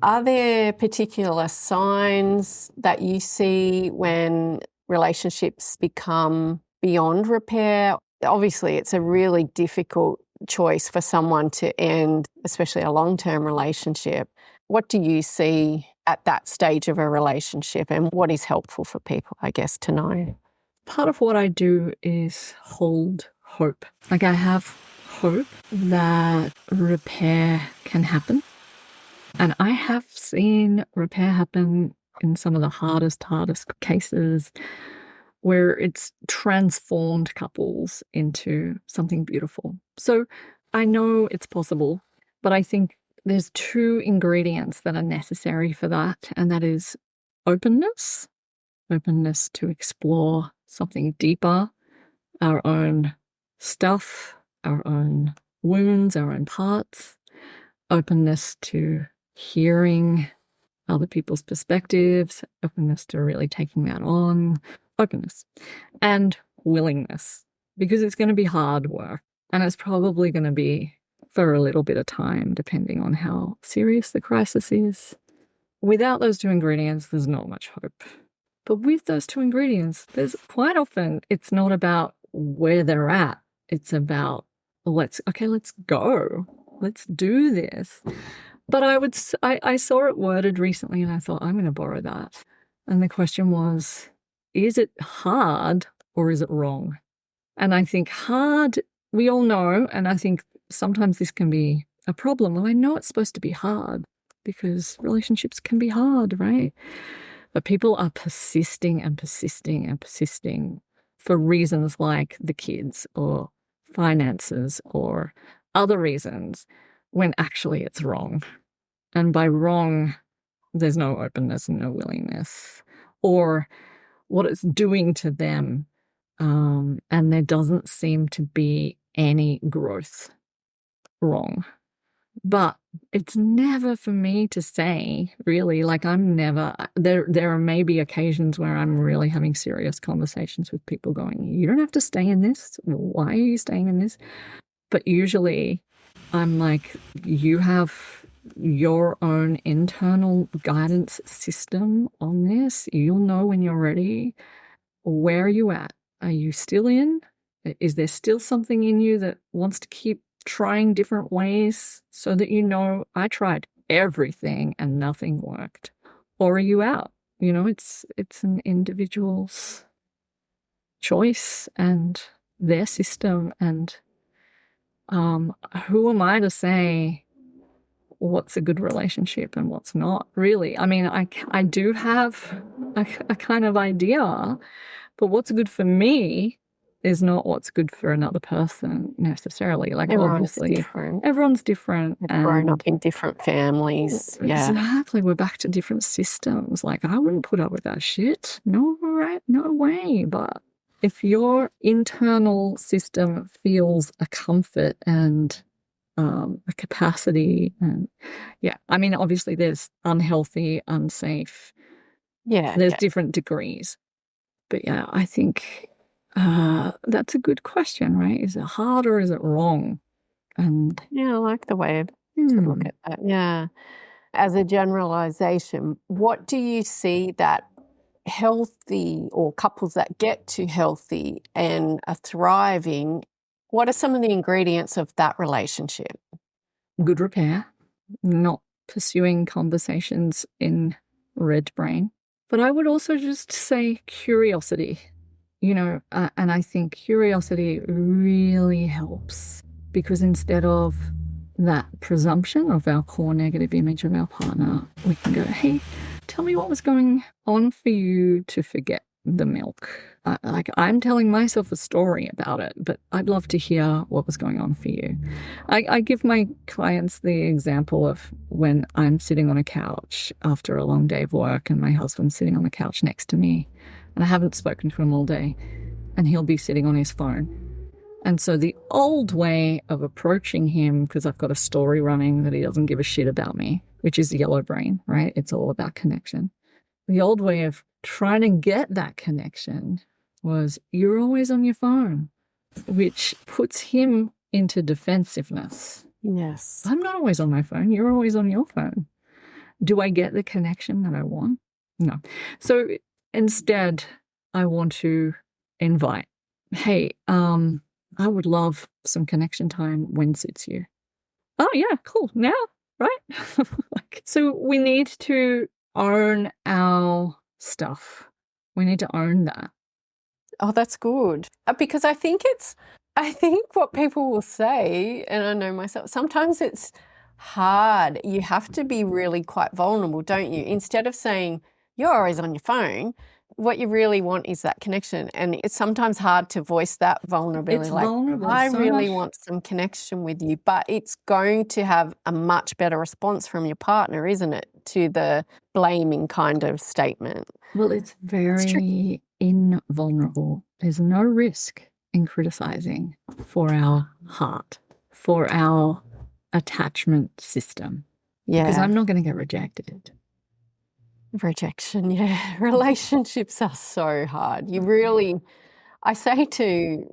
Are there particular signs that you see when relationships become beyond repair? Obviously, it's a really difficult choice for someone to end, especially a long-term relationship. What do you see at that stage of a relationship, and what is helpful for people, I guess, to know? Part of what I do is hold hope. Like, I have hope that repair can happen. And I have seen repair happen in some of the hardest cases where it's transformed couples into something beautiful. So I know it's possible, but I think there's two ingredients that are necessary for that, and that is openness to explore something deeper, our own stuff, our own wounds, our own parts, openness to hearing other people's perspectives, openness to really taking that on, openness, and willingness, because it's going to be hard work, and it's probably going to be for a little bit of time, depending on how serious the crisis is. Without those two ingredients, there's not much hope. But with those two ingredients, there's quite often, it's not about where they're at. It's about, let's go. Let's do this. But I saw it worded recently and I thought, I'm going to borrow that. And the question was, is it hard or is it wrong? And I think hard, we all know, and I think sometimes this can be a problem. Well, I know it's supposed to be hard because relationships can be hard, right? But people are persisting for reasons like the kids or finances or other reasons, when actually it's wrong. And by wrong, there's no openness and no willingness, or what it's doing to them. And there doesn't seem to be any growth. Wrong. But it's never for me to say, really, like, I'm never, there are maybe occasions where I'm really having serious conversations with people going, you don't have to stay in this. Why are you staying in this? But usually I'm like, you have your own internal guidance system on this. You'll know when you're ready. Where are you at? Are you still in? Is there still something in you that wants to keep trying different ways so that you know, I tried everything and nothing worked? Or are you out? You know, it's an individual's choice and their system, and who am I to say what's a good relationship and what's not, really? I mean, I do have a kind of idea, but what's good for me is not what's good for another person necessarily. Like, obviously, everyone's different. We've grown up in different families. Yeah. Exactly. We're back to different systems. Like, I wouldn't put up with that shit. No, right? No way. But if your internal system feels a comfort and a capacity, and I mean, obviously there's unhealthy, unsafe. Yeah. There's different degrees. But yeah, I think that's a good question, right? Is it hard or is it wrong? And yeah, I like the way to look at that. Yeah. As a generalization, what do you see that healthy, or couples that get to healthy and are thriving, what are some of the ingredients of that relationship? Good repair, not pursuing conversations in red brain. But I would also just say curiosity, you know, and I think curiosity really helps, because instead of that presumption of our core negative image of our partner, we can go, hey, tell me what was going on for you to forget the milk. Like, I'm telling myself a story about it, but I'd love to hear what was going on for you. I give my clients the example of when I'm sitting on a couch after a long day of work and my husband's sitting on the couch next to me and I haven't spoken to him all day, and he'll be sitting on his phone. And so the old way of approaching him, because I've got a story running that he doesn't give a shit about me, which is yellow brain, right? It's all about connection. The old way of trying to get that connection was, you're always on your phone, which puts him into defensiveness. Yes. I'm not always on my phone. You're always on your phone. Do I get the connection that I want? No. So instead, I want to invite, hey, I would love some connection time when suits you. Oh, yeah, cool. Now, right? So we need to own our stuff. We need to own that. Oh, that's good. Because I think what people will say, and I know myself, sometimes it's hard. You have to be really quite vulnerable, don't you? Instead of saying, you're always on your phone, what you really want is that connection. And it's sometimes hard to voice that vulnerability. It's like, vulnerable. I so really much. want some connection with you, but it's going to have a much better response from your partner, isn't it, to the blaming kind of statement? Well, it's very invulnerable. There's no risk in criticizing for our heart, for our attachment system. Yeah. Because I'm not going to get rejected. Rejection, yeah. Relationships are so hard. I say to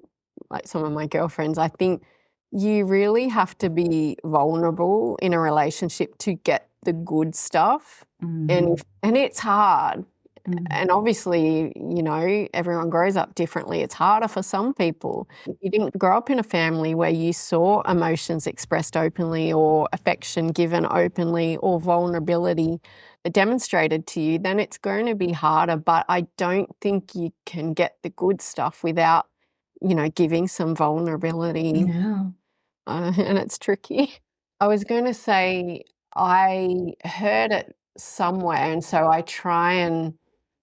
like some of my girlfriends, I think you really have to be vulnerable in a relationship to get the good stuff. And it's hard. And obviously, everyone grows up differently. It's harder for some people. You didn't grow up in a family where you saw emotions expressed openly or affection given openly or vulnerability demonstrated to you, then it's going to be harder. But I don't think you can get the good stuff without, giving some vulnerability. Yeah. And it's tricky. I was going to say, I heard it somewhere, and so I try and,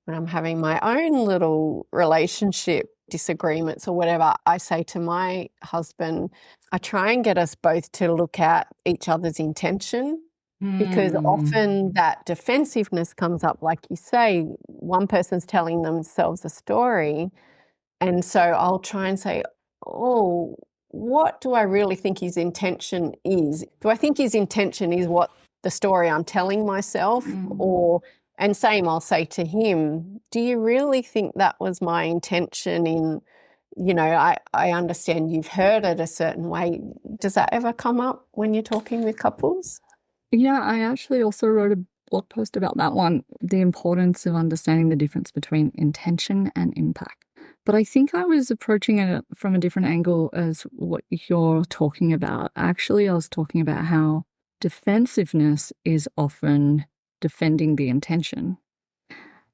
when I'm having my own little relationship disagreements or whatever, I say to my husband, I try and get us both to look at each other's intention, because often that defensiveness comes up, like you say, one person's telling themselves a story. And so I'll try and say, oh, what do I really think his intention is? Do I think his intention is what the story I'm telling myself? And same, I'll say to him, do you really think that was my intention in, I understand you've heard it a certain way. Does that ever come up when you're talking with couples? Yeah, I actually also wrote a blog post about that one, the importance of understanding the difference between intention and impact. But I think I was approaching it from a different angle as what you're talking about. Actually, I was talking about how defensiveness is often defending the intention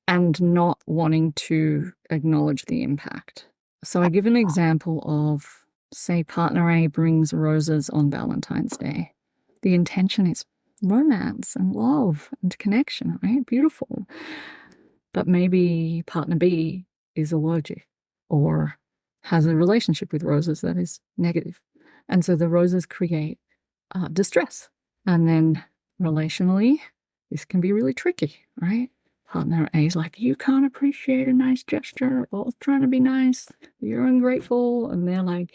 and not wanting to acknowledge the impact. So I give an example of, say, partner A brings roses on Valentine's Day. The intention is romance and love and connection, right? Beautiful. But maybe partner B is allergic or has a relationship with roses that is negative. And so the roses create distress. And then relationally, this can be really tricky, right? Partner A is like, you can't appreciate a nice gesture, both trying to be nice, you're ungrateful. And they're like,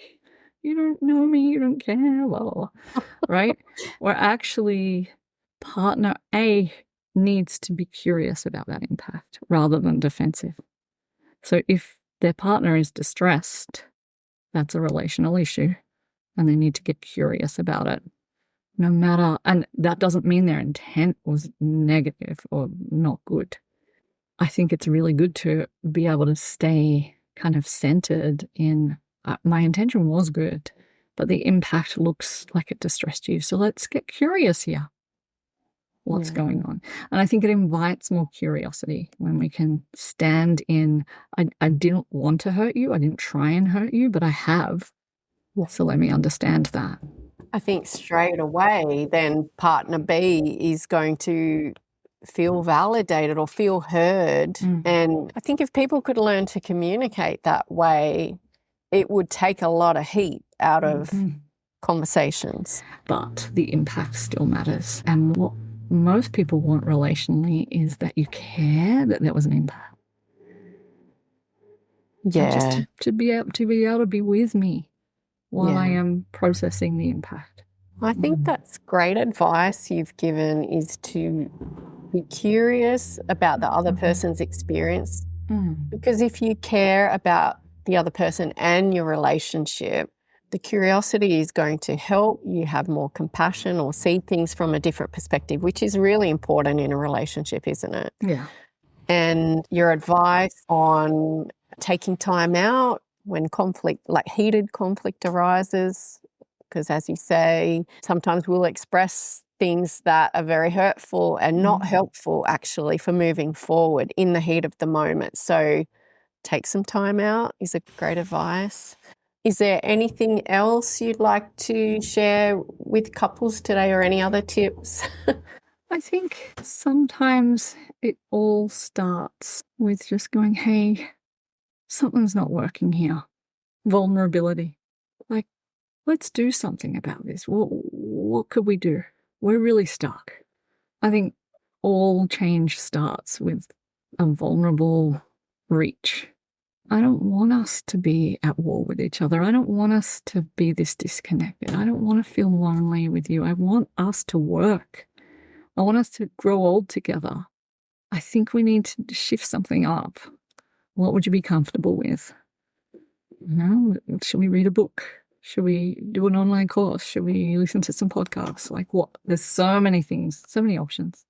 you don't know me, you don't care, blah, blah, blah. Right? Where actually partner A needs to be curious about that impact rather than defensive. So if their partner is distressed, that's a relational issue, and they need to get curious about it. No matter, and that doesn't mean their intent was negative or not good. I think it's really good to be able to stay kind of centered in, my intention was good, but the impact looks like it distressed you. So let's get curious here. What's going on? And I think it invites more curiosity when we can stand in, I didn't want to hurt you. I didn't try and hurt you, but I have. So let me understand that. I think straight away then partner B is going to feel validated or feel heard. And I think if people could learn to communicate that way, it would take a lot of heat out of conversations. But the impact still matters. And what most people want relationally is that you care that there was an impact. Yeah. Just to be able to be with me. while I am processing the impact. I think that's great advice you've given, is to be curious about the other person's experience. Because if you care about the other person and your relationship, the curiosity is going to help you have more compassion or see things from a different perspective, which is really important in a relationship, isn't it? Yeah. And your advice on taking time out when conflict, like heated conflict arises, because as you say, sometimes we'll express things that are very hurtful and not helpful actually for moving forward in the heat of the moment. So take some time out is a great advice. Is there anything else you'd like to share with couples today, or any other tips? I think sometimes it all starts with just going, hey, something's not working here. Vulnerability. Like, let's do something about this. What could we do? We're really stuck. I think all change starts with a vulnerable reach. I don't want us to be at war with each other. I don't want us to be this disconnected. I don't want to feel lonely with you. I want us to work. I want us to grow old together. I think we need to shift something up. What would you be comfortable with? Should we read a book? Should we do an online course? Should we listen to some podcasts? Like what? There's so many things, so many options.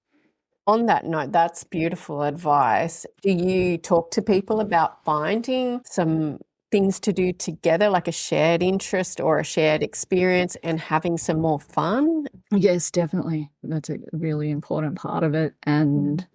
On that note, that's beautiful advice. Do you talk to people about finding some things to do together, like a shared interest or a shared experience, and having some more fun? Yes, definitely. That's a really important part of it. And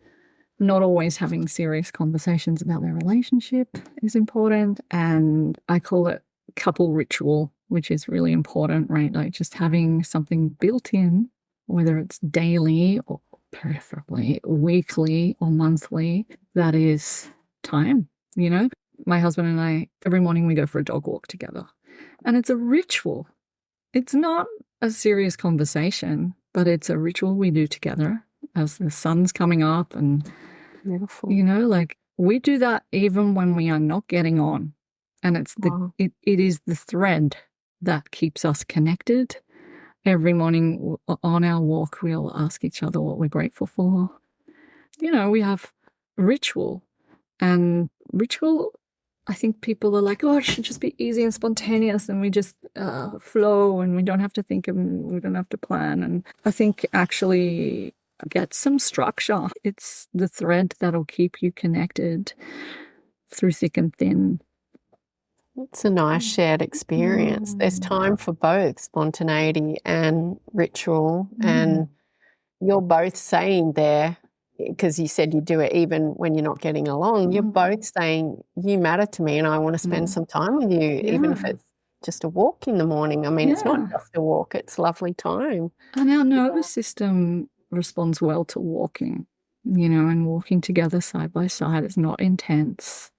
not always having serious conversations about their relationship is important. And I call it couple ritual, which is really important, right? Like just having something built in, whether it's daily or preferably weekly or monthly, that is time. My husband and I, every morning we go for a dog walk together, and it's a ritual. It's not a serious conversation, but it's a ritual we do together as the sun's coming up. And beautiful. Like we do that even when we are not getting on, and it's it is the thread that keeps us connected. Every morning on our walk, we'll ask each other what we're grateful for. We have ritual. And ritual, I think people are like, oh, it should just be easy and spontaneous, and we just flow, and we don't have to think, and we don't have to plan. And I think actually get some structure. It's the thread that'll keep you connected through thick and thin. It's a nice shared experience. There's time for both spontaneity and ritual. And you're both saying there, because you said you do it even when you're not getting along, you're both saying, you matter to me and I want to spend some time with you, even if it's just a walk in the morning. I mean, it's not just a walk, it's lovely time. And our nervous system responds well to walking, and walking together side by side is not intense.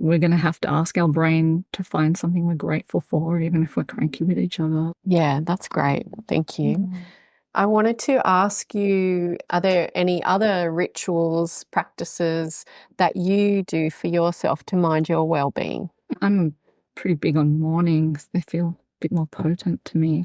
We're going to have to ask our brain to find something we're grateful for, even if we're cranky with each other. Yeah, that's great. Thank you. I wanted to ask you, are there any other rituals, practices that you do for yourself to mind your well-being? I'm pretty big on mornings. They feel a bit more potent to me.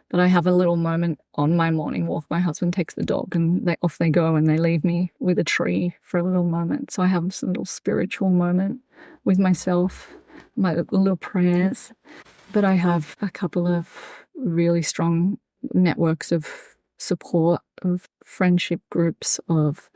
But I have a little moment on my morning walk. My husband takes the dog and off they go, and they leave me with a tree for a little moment. So I have some little spiritual moment with myself, my little prayers. But I have a couple of really strong networks of support, of friendship groups, of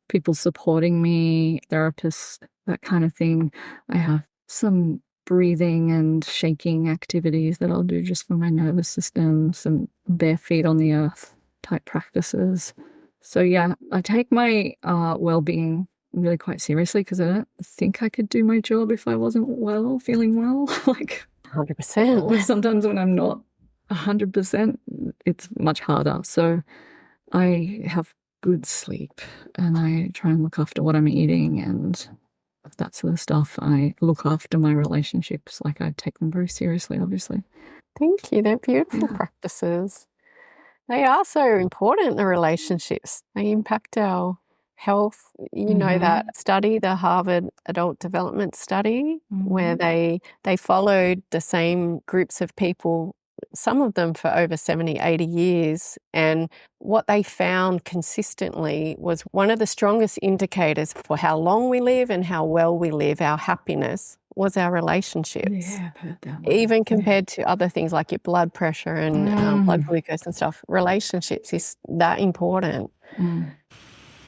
people supporting me, therapists, that kind of thing. I have some breathing and shaking activities that I'll do just for my nervous system, some bare feet on the earth type practices. So yeah, I take my well-being really quite seriously, because I don't think I could do my job if I wasn't feeling well. Like 100%. Sometimes when I'm not 100%, it's much harder. So I have good sleep, and I try and look after what I'm eating and that sort of stuff. I look after my relationships. Like I take them very seriously, obviously. Thank you. They're beautiful practices. They are so important, the relationships. They impact our health. You know that study, the Harvard Adult Development Study, where they followed the same groups of people, some of them for over 70, 80 years. And what they found consistently was one of the strongest indicators for how long we live and how well we live, our happiness, was our relationships. Yeah, I've heard that one. Even compared to other things like your blood pressure and blood glucose and stuff, relationships is that important.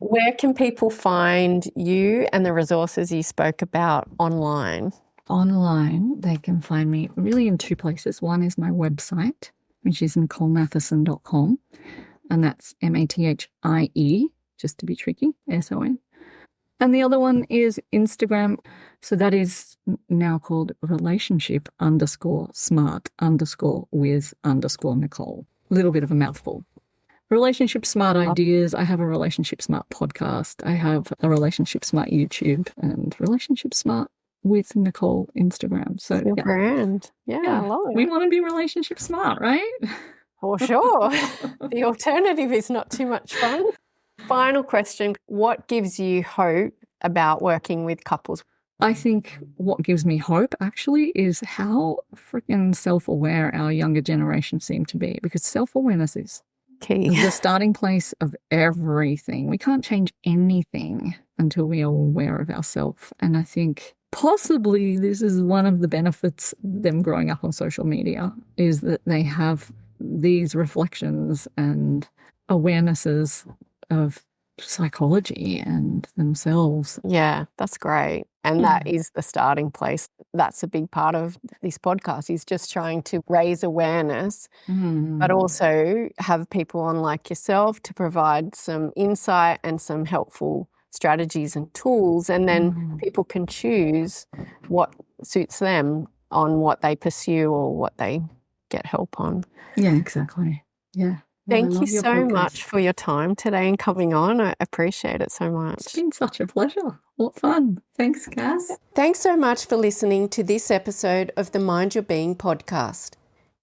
Where can people find you and the resources you spoke about online? Online, they can find me really in two places. One is my website, which is NicoleMathieson.com, and that's Mathie, just to be tricky, SON. And the other one is Instagram. So that is now called relationship_smart_with_Nicole. A little bit of a mouthful. Relationship Smart Ideas. I have a Relationship Smart podcast. I have a Relationship Smart YouTube and Relationship Smart with Nicole Instagram. So Your brand. Yeah, I love it. We want to be relationship smart, right? For sure. The alternative is not too much fun. Final question. What gives you hope about working with couples? I think what gives me hope actually is how freaking self-aware our younger generation seem to be, because self-awareness is key. The starting place of everything. We can't change anything until we are aware of ourselves. And I think possibly this is one of the benefits of them growing up on social media, is that they have these reflections and awarenesses of psychology and themselves. Yeah, that's great. And that is the starting place. That's a big part of this podcast, is just trying to raise awareness, but also have people on like yourself to provide some insight and some helpful strategies and tools. And then people can choose what suits them on what they pursue or what they get help on. Yeah, exactly. Yeah. Thank you so much for your time today and coming on. I appreciate it so much. It's been such a pleasure. What fun. Thanks, Cass. Thanks so much for listening to this episode of the Mind Your Being podcast.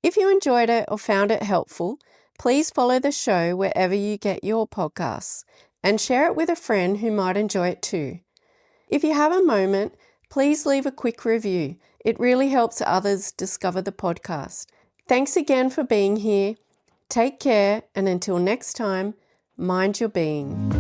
If you enjoyed it or found it helpful, please follow the show wherever you get your podcasts and share it with a friend who might enjoy it too. If you have a moment, please leave a quick review. It really helps others discover the podcast. Thanks again for being here. Take care, and until next time, mind your being.